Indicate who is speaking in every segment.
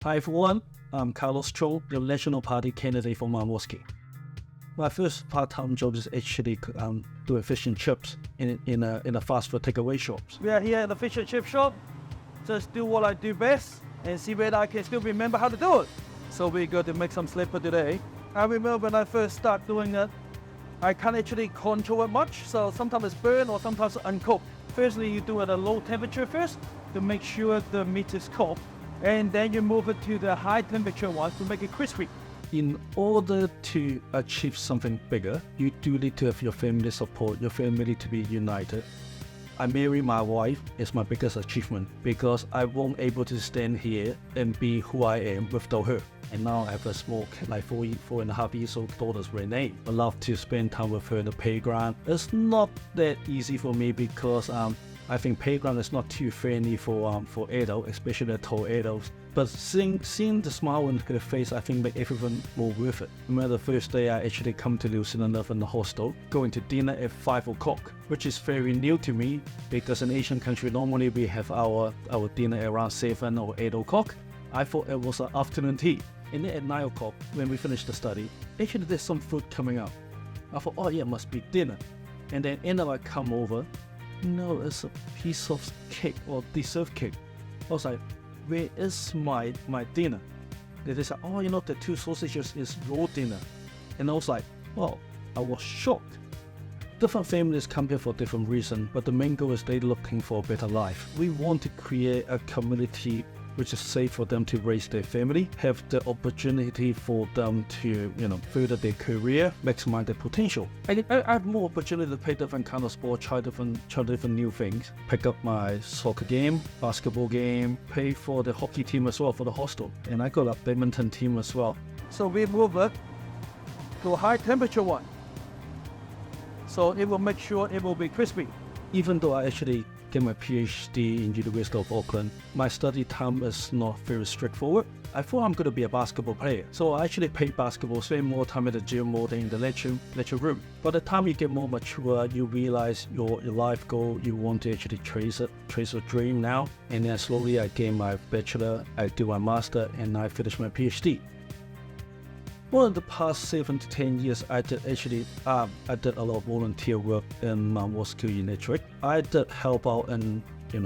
Speaker 1: Hi everyone, I'm Carlos Cheung, the National Party candidate for Roskill. My first part-time job is actually doing fish and chips in a fast food takeaway shop. We are here at the fish and chip shop, just do what I do best and see whether I can still remember how to do it. So we're going to make some slipper today. I remember when I first started doing it, I can't actually control it much, so sometimes it's burnt or sometimes uncooked. Firstly, you do it at a low temperature first to make sure the meat is cooked, and then you move it to the high temperature one to make it crispy. In order to achieve something bigger, you do need to have your family support, your family to be united. I marry my wife is my biggest achievement because I won't able to stand here and be who I am without her. And now I have a small, like 4.5 years old daughter, Renee. I love to spend time with her in the playground. It's not that easy for me because I think playground is not too friendly for adults, especially tall adults. But seeing the smile on her face, I think make everyone more worth it. Remember the first day I actually come to New Zealand from the hostel, going to dinner at 5 o'clock, which is very new to me because in Asian country normally we have our dinner around 7 or 8 o'clock. I thought it was an afternoon tea. And then at 9 o'clock, when we finished the study, actually there's some food coming out. I thought, oh yeah, it must be dinner. And then I come over, no, it's a piece of cake or dessert cake. I was like, where is my dinner? They said, oh, the 2 sausages is raw dinner. And I was like, oh, I was shocked. Different families come here for different reasons, but the main goal is they're looking for a better life. We want to create a community which is safe for them to raise their family, have the opportunity for them to, further their career, maximize their potential. I have more opportunity to play different kind of sport, try different new things, pick up my soccer game, basketball game, play for the hockey team as well for the hostel, and I got a badminton team as well. So we move it to a high temperature one, so it will make sure it will be crispy. Even though I actually get my PhD in University of Auckland, my study time is not very straightforward. I thought I'm going to be a basketball player, so I actually played basketball, spend more time at the gym more than in the lecture room. By the time you get more mature, you realize your life goal, you want to actually trace a dream now. And then slowly I gain my bachelor, I do my master, and I finish my PhD. Well, in the past 7 to 10 years, I did a lot of volunteer work in Roskill in Italy. I did help out and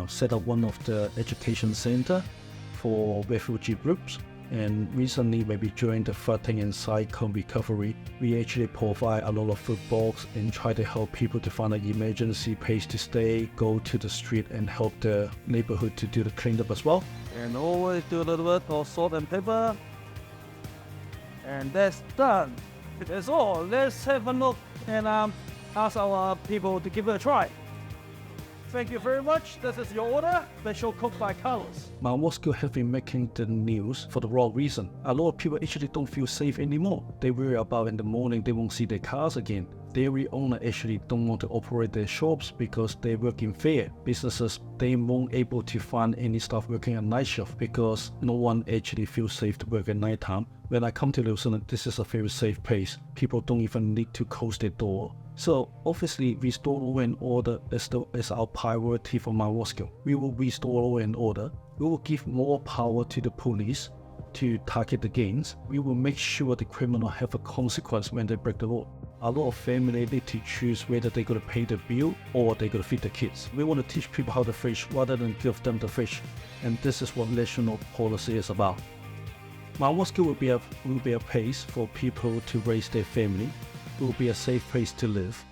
Speaker 1: set up one of the education center for refugee groups. And recently, maybe during the flooding and cyclone recovery, we actually provide a lot of food box and try to help people to find an emergency place to stay, go to the street and help the neighborhood to do the cleanup as well. And always do a little bit of salt and pepper. And that's done. That's all. Let's have a look and ask our people to give it a try. Thank you very much. This is your order. Special cooked by Carlos. Roskill have been making the news for the wrong reason. A lot of people actually don't feel safe anymore. They worry about in the morning they won't see their cars again. Dairy owners actually don't want to operate their shops because they work in fear. Businesses, they won't able to find any staff working at night shift because no one actually feels safe to work at night time. When I come to New Zealand, this is a very safe place. People don't even need to close their door. So obviously, restore law and order is our priority for Roskill. We will restore law and order. We will give more power to the police to target the gangs. We will make sure the criminal have a consequence when they break the law. A lot of families need to choose whether they're going to pay the bill or they're going to feed the kids. We want to teach people how to fish rather than give them the fish. And this is what national policy is about. Roskill will be a place for people to raise their family. It will be a safe place to live.